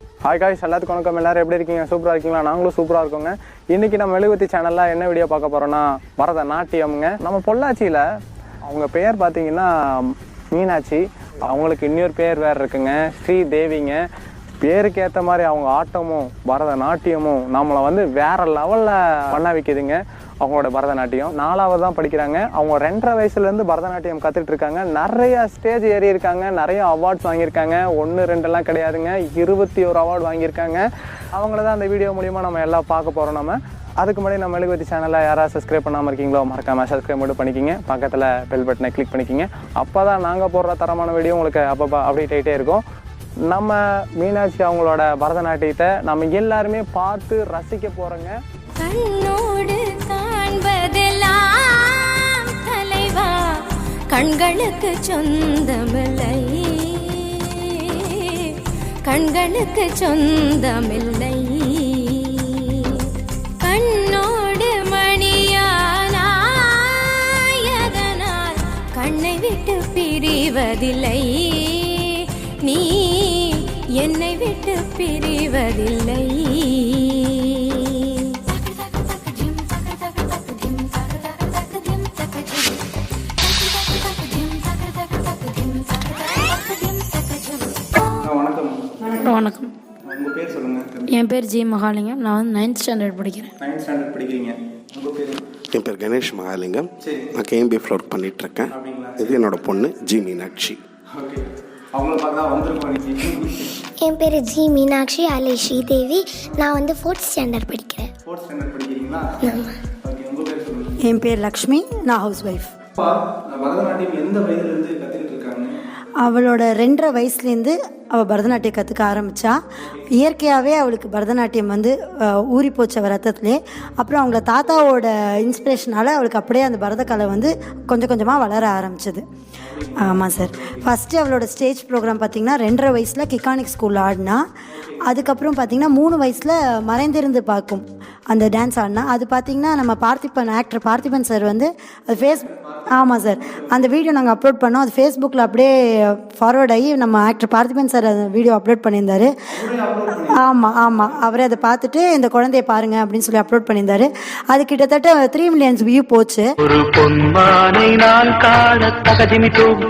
Hi guys, எல்லாத்துக்கும் வணக்கம். எல்லோரும் எப்படி இருக்கீங்க? சூப்பராக இருக்கீங்களா? நாங்களும் சூப்பராக இருக்கோங்க. இன்றைக்கி நம்ம மெழுகுவர்த்தி சேனலில் என்ன வீடியோ பார்க்க போகிறோன்னா பரதநாட்டியம்ங்க. நம்ம பொள்ளாச்சியில் அவங்க பெயர் பார்த்தீங்கன்னா மீனாட்சி. அவங்களுக்கு இன்னொரு பேர் வேறு இருக்குங்க, ஸ்ரீதேவிங்க. பேருக்கு ஏற்ற மாதிரி அவங்க ஆட்டமும் பரதநாட்டியமும் நம்மளை வந்து வேறு லெவலில் பண்ண வைக்குதுங்க. அவங்களோட பரதநாட்டியம் 4வது தான் படிக்கிறாங்க. அவங்க 2.5 வயசுலேருந்து பரதநாட்டியம் கற்றுட்டு இருக்காங்க. நிறைய ஸ்டேஜ் ஏறி இருக்காங்க, நிறைய அவார்ட்ஸ் வாங்கியிருக்காங்க. 1, 2 கிடையாதுங்க, 21 அவார்டு வாங்கியிருக்காங்க. அவங்கள தான் அந்த வீடியோ மூலிமா நம்ம எல்லாம் பார்க்க போகிறோம். நம்ம அதுக்கு முன்னாடி நம்ம மெழுகுவர்த்தி சேனலை யாராவது சப்ஸ்கிரைப் பண்ணாமல் இருக்கீங்களோ மறக்காமல் சப்ஸ்கிரைப் மட்டும் பண்ணிக்கிங்க. பக்கத்தில் பெல் பட்டனை கிளிக் பண்ணிக்கிங்க. அப்போ தான் நாங்கள் போடுற தரமான வீடியோ உங்களுக்கு அப்பப்போ அப்டேட் ஆகிட்டே இருக்கும். நம்ம மீனாட்சி அவங்களோட பரதநாட்டியத்தை நம்ம எல்லாருமே பார்த்து ரசிக்க போகிறோங்க. கண்ணோடு காண்பதெல்லாம் தலைவா கண்களுக்கு சொந்தமில்லை, கண்களுக்கு சொந்தமில்லை. கண்ணோடு மணியானாயதனால் கண்ணை விட்டு பிரிவதில்லை, நீ என்னை விட்டு பிரிவதில்லை. வணக்கம். உங்கள் பேர் சொல்லுங்கள். என் பேர் ஜி மகாலிங்கம். நான் வந்து 9th ஸ்டாண்டர்ட் படிக்கிறேன். 9th ஸ்டாண்டர்ட் படிக்கிறீங்க. உங்கள் பேர்? என் பேர் கணேஷ் மகாலிங்கம். நான் கேஎம்பி ஃப்ளோர் பண்ணிகிட்ருக்கேன். இது என்னோடய பொண்ணு ஜி மீனாட்சி. ஓகே, அவங்கள பார்க்க தான் வந்திருக்கோம். என் பேர் ஜி மீனாட்சி அலை ஸ்ரீதேவி. நான் வந்து 4th ஸ்டாண்டர்ட் படிக்கிறேன். 4th ஸ்டாண்டர்ட் படிக்கிறீங்களா? ஓகே, உங்கள் பேர் சொல்லுங்கள். என் பேர் லக்ஷ்மி. நான் ஹவுஸ் ஒய்ஃப். பரதநாட்டியம் எந்த வயதுலேருந்து கற்றுக்கிட்டு இருக்காங்க? அவளோட 2.5 வயசுலேருந்து அவள் பரதநாட்டியம் கற்றுக்க ஆரம்பித்தா. இயற்கையாகவே அவளுக்கு பரதநாட்டியம் வந்து ஊறி போச்சு அவள் ரத்தத்துலேயே. அப்புறம் அவங்கள தாத்தாவோட இன்ஸ்பிரேஷனால் அவளுக்கு அப்படியே அந்த பரதக்கலை வந்து கொஞ்சம் கொஞ்சமாக வளர ஆரம்பிச்சது. ஆமாம் சார். ஃபஸ்ட்டு அவளோட ஸ்டேஜ் ப்ரோக்ராம் பார்த்திங்கன்னா 2.5 வயசில் கிக்கானிக் ஸ்கூலில் ஆடினா. அதுக்கப்புறம் பார்த்திங்கன்னா 3 வயசில் மறைந்திருந்து பார்க்கும் அந்த டான்ஸ் ஆடினா. அது பார்த்திங்கன்னா நம்ம ஆக்டர் பார்த்திபன் சார் வந்து அது ஆமாம் சார், அந்த வீடியோ நாங்கள் அப்லோட் பண்ணோம். அது ஃபேஸ்புக்கில் அப்படியே ஃபார்வர்ட் ஆகி நம்ம ஆக்டர் பார்த்திபன் சார் அந்த வீடியோ அப்லோட் பண்ணியிருந்தார். ஆமாம், அவரே அதை பார்த்துட்டு இந்த குழந்தைய பாருங்கள் அப்படின்னு சொல்லி அப்லோட் பண்ணியிருந்தார். அது கிட்டத்தட்ட 3 மில்லியன்ஸ் வியூ போச்சு. ஒரு பொன்மானை நான் காண தகதிமிட்டோம்,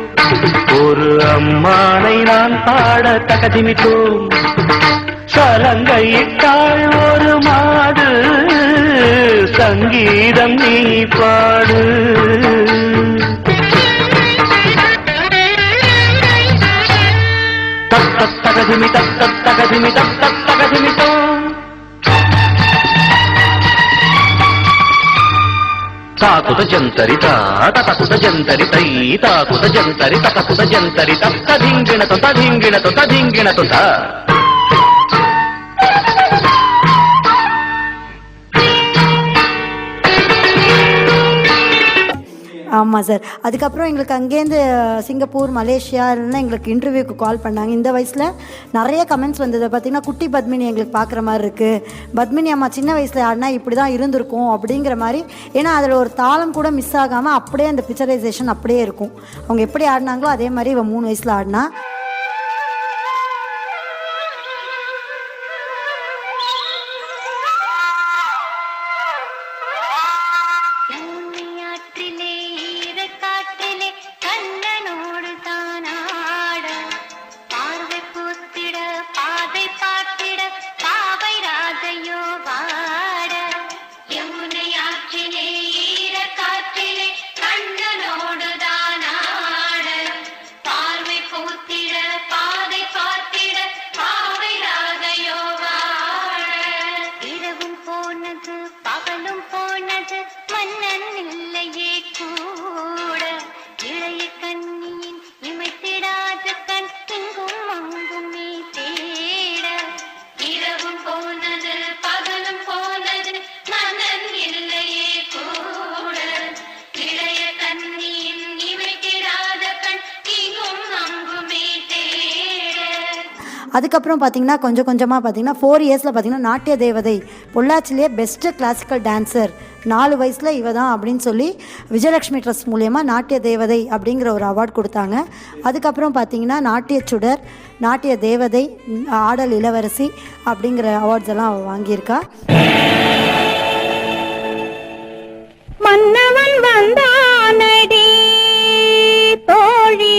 ஒரு அம்மானை நான் பாட தகதிமிட்டோம், சலங்கையிட்டாள் ஒரு மாடு, சங்கீதம் நீ பாடு. தகதிமி தகதிமி தகதிமிட்டோ. தாக்குத ஜந்தரி தாக்குத ஜந்தரி தை தாக்குத ஜந்தரி தகுத ஜந்தரி ததிங்கிண ததிங்கிண ததிங்கிண தொ. ஆமாம் சார். அதுக்கப்புறம் எங்களுக்கு அங்கேருந்து சிங்கப்பூர், மலேசியா இல்லைன்னா எங்களுக்கு இன்டர்வியூக்கு கால் பண்ணாங்க. இந்த வயசில் நிறைய கமெண்ட்ஸ் வந்தது. பார்த்திங்கன்னா குட்டி பத்மினி எங்களுக்கு பார்க்குற மாதிரி இருக்குது, பத்மினி அம்மா சின்ன வயசில் ஆடினா இப்படி தான் இருந்திருக்கும் அப்படிங்கிற மாதிரி. ஏன்னா அதில் ஒரு தாளம் கூட மிஸ் ஆகாமல் அப்படியே அந்த பிக்சரைசேஷன் அப்படியே இருக்கும். அவங்க எப்படி ஆடினாங்களோ அதே மாதிரி இவன் 3 வயசில் ஆடினா. அதுக்கப்புறம் பார்த்திங்கன்னா கொஞ்சம் கொஞ்சமாக பார்த்திங்கன்னா 4 இயர்ஸில் பார்த்திங்கன்னா நாட்டிய தேவதை பொள்ளாச்சிலேயே பெஸ்ட்டு கிளாசிக்கல் டான்ஸர் 4 வயசில் இவ தான் அப்படின்னு சொல்லி விஜயலட்சுமி ட்ரஸ்ட் மூலயமா நாட்டிய தேவதை அப்படிங்கிற ஒரு அவார்ட் கொடுத்தாங்க. அதுக்கப்புறம் பார்த்திங்கன்னா நாட்டிய சுடர், நாட்டிய தேவதை, ஆடல் இளவரசி அப்படிங்கிற அவார்ட்ஸ் எல்லாம் அவள் வாங்கியிருக்கா. மன்னவன் வந்தானடி தோழி,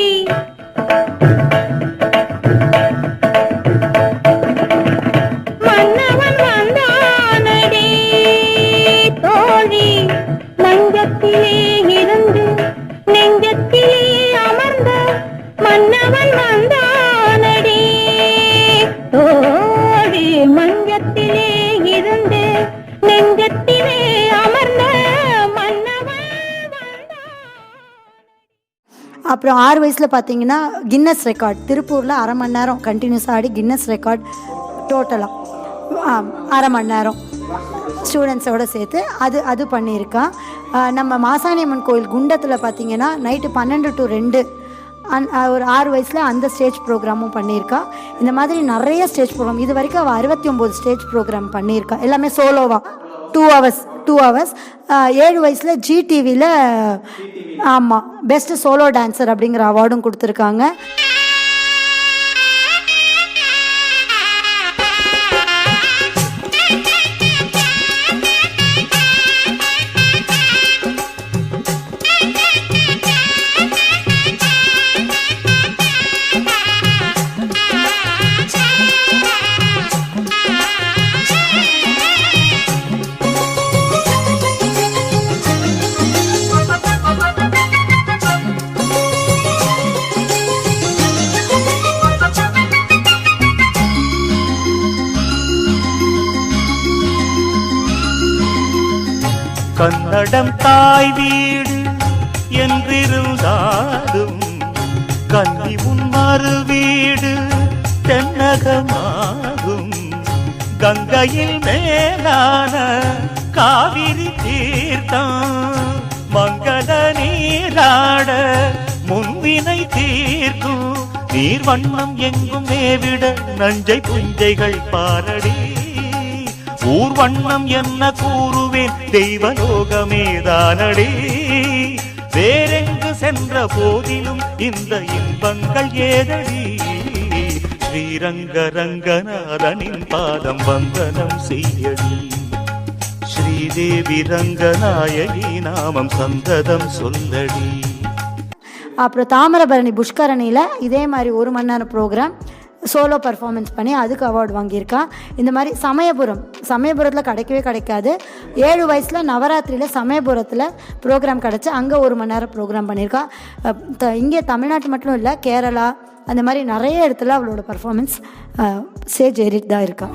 மன்னவன் வந்தானடி தோழி, நெஞ்சத்திலே இருந்து நெஞ்சத்திலே அமர்ந்த மன்னவன் வந்தானடி தோழி, மஞ்சத்திலே இருந்து நெஞ்சத்திலே அமர்ந்த மன்னவன் வந்தான். அப்புறம் 6 வயசில் பார்த்தீங்கன்னா கின்னஸ் ரெக்கார்ட், திருப்பூரில் 1/2 மணி நேரம் கண்டினியூஸாக ஆடி கின்னஸ் ரெக்கார்ட் டோட்டலாக 1/2 மணி நேரம் ஸ்டூடெண்ட்ஸோடு சேர்த்து அது பண்ணியிருக்கான். நம்ம மாசாணியம்மன் கோயில் குண்டத்தில் பார்த்தீங்கன்னா நைட்டு 12 to 2 ஒரு 6 வயசில் அந்த ஸ்டேஜ் ப்ரோக்ராமும் பண்ணியிருக்கா. இந்த மாதிரி நிறைய ஸ்டேஜ் ப்ரோக்ராம் இது வரைக்கும் அவள் 69 ஸ்டேஜ் ப்ரோக்ராம் பண்ணியிருக்கா, எல்லாமே சோலோவா 2 hours. 7 வயசில் ஜிடிவியில் ஆமாம் பெஸ்ட் சோலோ டான்ஸர் அப்படிங்கிற அவார்டும் கொடுத்துருக்காங்க. கன்னடம் தாய் வீடு என்றிருந்தாலும் கன்னி உன் மறு வீடு தென்னகமாகும். கங்கையில் மேலான காவிரி தீர்த்தம் மங்கள நீராட முன்வினை தீர்க்கும். நீர் வண்ணம் எங்கும் மேவிட நஞ்சை புஞ்சைகள் பாரடி. ஊர் வண்ணம் என்ன கூறுவேன் தெய்வலோகமேதானடி. வேறெங்கு சென்ற போதிலும் இந்த இன்பங்கள் ஏதடி. ஸ்ரீரங்க ரங்கநாதனின் பாதம் வந்தனம் செய்யடி. ஸ்ரீதேவி ரங்கநாயகி நாமம் சந்ததம் சொல்லடி. அப்புறம் தாமிரபரணி புஷ்கரணியில் இதே மாதிரி 1 மணி நேரம் ப்ரோக்ராம் சோலோ பர்ஃபார்மன்ஸ் பண்ணி அதுக்கு அவார்டு வாங்கியிருக்கா. இந்த மாதிரி சமயபுரத்தில் கிடைக்காது. 7 வயசில் நவராத்திரியில் சமயபுரத்தில் ப்ரோக்ராம் கிடச்சி அங்கே 1 மணி நேரம் ப்ரோக்ராம் பண்ணியிருக்கா. இங்கே தமிழ்நாட்டு மட்டும் இல்லை, கேரளா அந்த மாதிரி நிறைய இடத்துல அவளோட பர்ஃபார்மன்ஸ் ஸ்டேஜ் ஏறிட்டு தான் இருக்கா.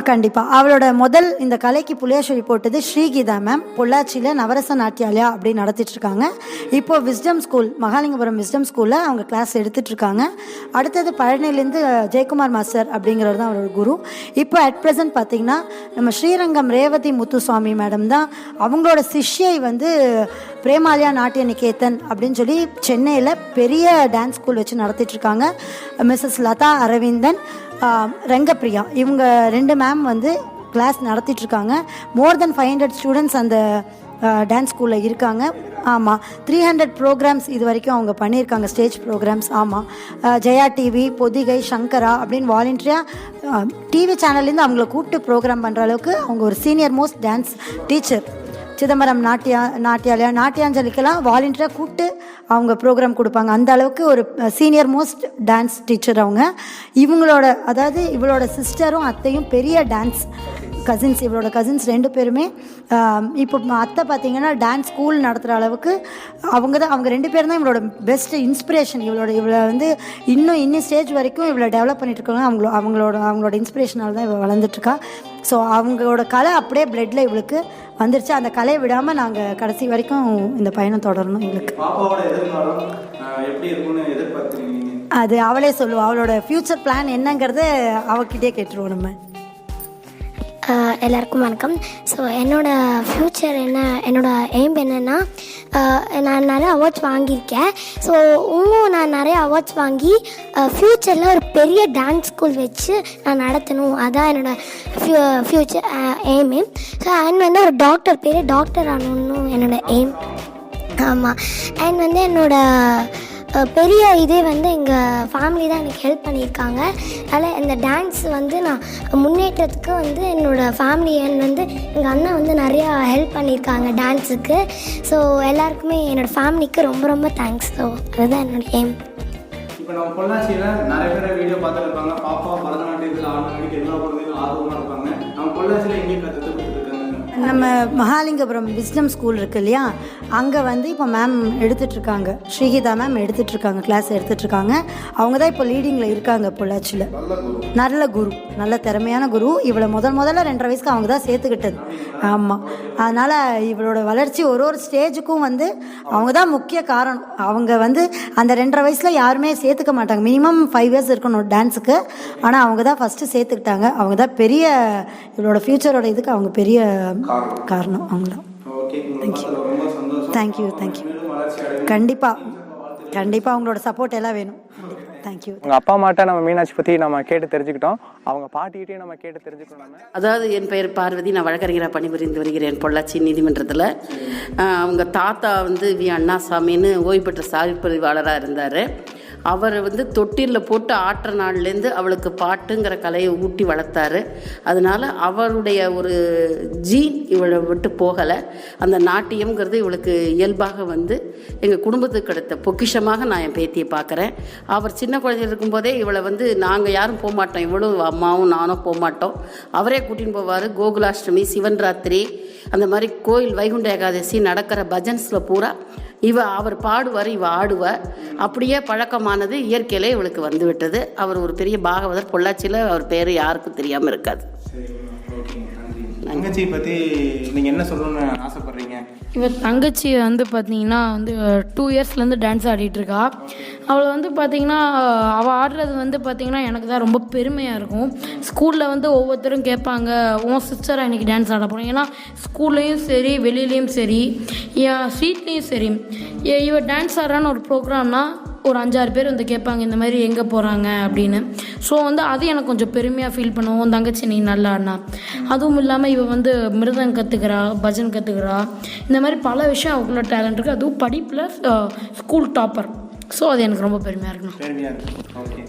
கண்டிப்பாக அவளோட முதல் இந்த கலைக்கு புளியாஷொலி போட்டது ஸ்ரீகீதா மேம். பொள்ளாச்சியில் நவரச நாட்டியாலயா அப்படி நடத்திட்டுருக்காங்க. இப்போது விஸ்டம் ஸ்கூல், மகாலிங்கபுரம் விஸ்டம் ஸ்கூலில் அவங்க கிளாஸ் எடுத்துகிட்ருக்காங்க. அடுத்தது பழனிலேருந்து ஜெயக்குமார் மாஸ்டர் அப்படிங்கிறவர் தான் அவரோட குரு. இப்போ அட் ப்ரெசன்ட் பார்த்திங்கன்னா நம்ம ஸ்ரீரங்கம் ரேவதி முத்துசுவாமி மேடம் தான் அவங்களோட சிஷ்யை வந்து பிரேமாலயா நாட்டிய நிகேதன் அப்படின்னு சொல்லி சென்னையில் பெரிய டான்ஸ் ஸ்கூல் வச்சு நடத்திட்டுருக்காங்க. மிஸ்ஸஸ் லதா அரவிந்தன், ரங்கப்பிரியா இவங்க 2 மேம் வந்து கிளாஸ் நடத்திட்டுருக்காங்க. மோர் தென் 500 ஸ்டூடெண்ட்ஸ் அந்த டான்ஸ் ஸ்கூலில் இருக்காங்க. ஆமாம், 300 ப்ரோக்ராம்ஸ் இது வரைக்கும் அவங்க பண்ணியிருக்காங்க, ஸ்டேஜ் ப்ரோக்ராம்ஸ். ஆமாம், ஜெயா டிவி, பொதிகை, சங்கரா அப்படின்னு வாலண்டியராக டிவி சேனல்லேருந்து அவங்கள கூப்பிட்டு ப்ரோக்ராம் பண்ணுற அளவுக்கு அவங்க ஒரு senior most dance teacher. Chidambaram Natyalaya, நாட்டியாஞ்சலிக்கெல்லாம் வாலண்டியராக கூப்பிட்டு அவங்க ப்ரோக்ராம் கொடுப்பாங்க. அந்த அளவுக்கு ஒரு சீனியர் மோஸ்ட் டான்ஸ் டீச்சர் அவங்க. இவளோட சிஸ்டரும் அத்தையும் பெரிய டான்ஸ் கசின்ஸ். இவளோட கசின்ஸ் 2 பேருமே இப்போ அத்தை பார்த்திங்கன்னா டான்ஸ் ஸ்கூல் நடத்துகிற அளவுக்கு அவங்க 2 பேரும் தான் இவளோட பெஸ்ட் இன்ஸ்பிரேஷன். இவளை வந்து இன்னும் ஸ்டேஜ் வரைக்கும் இவளை டெவலப் பண்ணிட்டு இருக்காங்க. அவங்களோட இன்ஸ்பிரேஷனால் தான் இவள் வளர்ந்துட்டுருக்கா. ஸோ அவங்களோட கலை அப்படியே பிளட்டில் இவளுக்கு வந்துருச்சு. அந்த கலையை விடாமல் நாங்கள் கடைசி வரைக்கும் இந்த பயணம் தொடரணும். எங்களுக்கு பாப்பாவோட எதிர்காலம் எப்படி இருக்கும்னு எதிர்பார்க்குறீங்க? அது அவளே சொல்லுவோம். அவளோட ஃப்யூச்சர் பிளான் என்னங்கிறத அவகிட்டே கேட்டுருவோம் நம்ம. எல்லாருக்கும் வணக்கம். ஸோ என்னோடய ஃப்யூச்சர் என்ன, என்னோடய எய்ம் என்னென்னா, நான் நிறைய அவார்ட்ஸ் வாங்கியிருக்கேன். ஸோ இன்னும் நான் நிறைய அவார்ட்ஸ் வாங்கி ஃப்யூச்சரில் ஒரு பெரிய டான்ஸ் ஸ்கூல் வச்சு நான் நடத்தணும். அதுதான் என்னோடய ஃப்யூச்சர் எய்மு. ஸோ அண்ட் வந்து ஒரு டாக்டர் பேர் டாக்டர் ஆகணுன்னு என்னோடய எய்ம். ஆமாம். அண்ட் வந்து என்னோடய பெரிய இதே வந்து எங்கள் ஃபேமிலி தான் எனக்கு ஹெல்ப் பண்ணியிருக்காங்க. அதனால் இந்த டான்ஸ் வந்து நான் முன்னேற்றத்துக்கு வந்து என்னோடய ஃபேமிலி அண்ட் வந்து எங்கள் அண்ணன் வந்து நிறையா ஹெல்ப் பண்ணியிருக்காங்க டான்ஸுக்கு. ஸோ எல்லாருக்குமே என்னோடய ஃபேமிலிக்கு ரொம்ப ரொம்ப தேங்க்ஸ். ஸோ அதுதான் என்னோடய எய்ம். இப்போ நம்ம பொள்ளாச்சியில் நிறைய பேர் வீடியோ பார்த்துட்டு இருப்பாங்க. பாப்பா பரதநாட்டியத்தில் ஆடுறதுக்கு எல்லா குழந்தைகளும் ஆர்வமாக இருப்பாங்க. நம்ம பொள்ளாச்சியில் எங்கேயும் கற்றுட்டு இருக்காங்க. நம்ம மகாலிங்கபுரம் விஸ்டம் ஸ்கூல் இருக்கு இல்லையா, அங்கே வந்து இப்போ மேம் எடுத்துட்ருக்காங்க. ஸ்ரீகிதா மேம் எடுத்துட்ருக்காங்க, கிளாஸ் எடுத்துட்ருக்காங்க. அவங்க தான் இப்போ லீடிங்கில் இருக்காங்க பொள்ளாச்சியில். நல்ல குரு, நல்ல திறமையான குரு. இவளை முதல்ல 2.5 வயசுக்கு அவங்க தான் சேர்த்துக்கிட்டது. ஆமாம். அதனால் இவளோட வளர்ச்சி ஒரு ஸ்டேஜுக்கும் வந்து அவங்க தான் முக்கிய காரணம். அவங்க வந்து அந்த 2.5 வயசில் யாருமே சேர்த்துக்க மாட்டாங்க. மினிமம் 5 இயர்ஸ் இருக்கணும் டான்ஸுக்கு. ஆனால் அவங்க தான் ஃபஸ்ட்டு சேர்த்துக்கிட்டாங்க. அவங்க தான் பெரிய இவளோட ஃப்யூச்சரோட இதுக்கு அவங்க பெரிய காரணம். அவங்களாம். தேங்க்யூ. கண்டிப்பாக அவங்களோட சப்போர்ட் எல்லாம் வேணும். தேங்க்யூ. உங்கள் அப்பா அம்மாட்ட நம்ம மீனாட்சி பற்றி நம்ம கேட்டு தெரிஞ்சுக்கிட்டோம். அவங்க பாட்டிகிட்டையும் நம்ம கேட்டு தெரிஞ்சுக்கணும். அதாவது என் பெயர் பார்வதி, நான் வழக்கறிஞராக பணிபுரிந்து வருகிறேன் பொள்ளாச்சி நீதிமன்றத்தில். அவங்க தாத்தா வந்து வி அண்ணாசாமின்னு ஓய்வு பெற்ற சாதிப்பதிவாளராக இருந்தார். அவர் வந்து தொட்டிலில் போட்டு ஆற்ற நாள்லேருந்து அவளுக்கு பாட்டுங்கிற கலையை ஊட்டி வளர்த்தாரு. அதனால் அவருடைய ஒரு ஜீன் இவளை விட்டு போகலை. அந்த நாட்டியம்ங்கிறது இவளுக்கு இயல்பாக வந்து எங்கள் குடும்பத்துக்கு கிடைத்த பொக்கிஷமாக நான் என் பேத்தியை பார்க்குறேன். அவர் சின்ன குழந்தை இருக்கும்போதே இவளை வந்து நாங்கள் யாரும் போக மாட்டோம், இவளும் அம்மாவும் நானும் போக மாட்டோம். அவரே கூட்டின்னு போவார். கோகுலாஷ்டமி, சிவன் ராத்திரி, அந்த மாதிரி கோயில் வைகுண்ட ஏகாதசி நடக்கிற பஜன்ஸில் பூரா அவர் பாடுவார், இவ ஆடுவார். அப்படியே பழக்கமானது இயற்கையிலே இவளுக்கு வந்து விட்டது. அவர் ஒரு பெரிய பாகவதர். பொள்ளாச்சியில் அவர் பேர் யாருக்கும் தெரியாமல் இருக்காது. தங்கச்சி பற்றி நீங்கள் என்ன சொல்லணும்னு ஆசைப்பட்றீங்க? இவர் தங்கச்சி வந்து பார்த்தீங்கன்னா வந்து 2 இயர்ஸ்லேருந்து டான்ஸ் ஆடிட்டுருக்கா. அவளை வந்து பார்த்தீங்கன்னா அவள் ஆடுறது வந்து பார்த்தீங்கன்னா எனக்கு தான் ரொம்ப பெருமையாக இருக்கும். ஸ்கூலில் வந்து ஒவ்வொருத்தரும் கேட்பாங்க, உன் சிஸ்டராக இன்றைக்கி டான்ஸ் ஆட போகிறோம். ஏன்னா ஸ்கூல்லேயும் சரி, வெளியிலையும் சரி, ஸ்ட்ரீட்லேயும் சரி, இவள் டான்ஸ் ஆடுறான்னு ஒரு ப்ரோக்ராம்னா ஒரு 5-6 பேர் வந்து கேட்பாங்க இந்த மாதிரி எங்கே போகிறாங்க அப்படின்னு. ஸோ வந்து அது எனக்கு கொஞ்சம் பெருமையாக ஃபீல் பண்ணுவோம். தங்கச்சி நீ நல்லா ஆடினா. அதுவும் இல்லாமல் இவள் வந்து மிருதம் கற்றுக்கிறா, பஜன் கற்றுக்கிறா. இந்த மாதிரி பல விஷயம் அவங்களோட டேலண்ட் இருக்குது. அதுவும் படிப்பில் ஸ்கூல் டாப்பர். ஸோ அது எனக்கு ரொம்ப பெருமையாக இருக்கணும். ஓகே,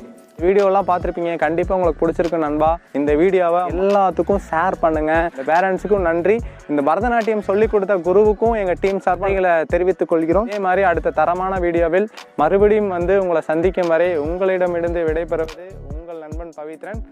வீடியோலாம் பார்த்துருப்பீங்க. கண்டிப்பாக உங்களுக்கு பிடிச்சிருக்கு நண்பா. இந்த வீடியோவை எல்லாத்துக்கும் ஷேர் பண்ணுங்கள். இந்த பேரண்ட்ஸுக்கும் நன்றி. இந்த பரதநாட்டியம் சொல்லிக் கொடுத்த குருவுக்கும் எங்கள் டீம் சார்பாக தெரிவித்துக் கொள்கிறோம். இதே மாதிரி அடுத்த தரமான வீடியோவில் மறுபடியும் வந்து உங்களை சந்திக்கும் வரை உங்களிடமிருந்து விடைபெறுவது உங்கள் நண்பன் பவித்ரன்.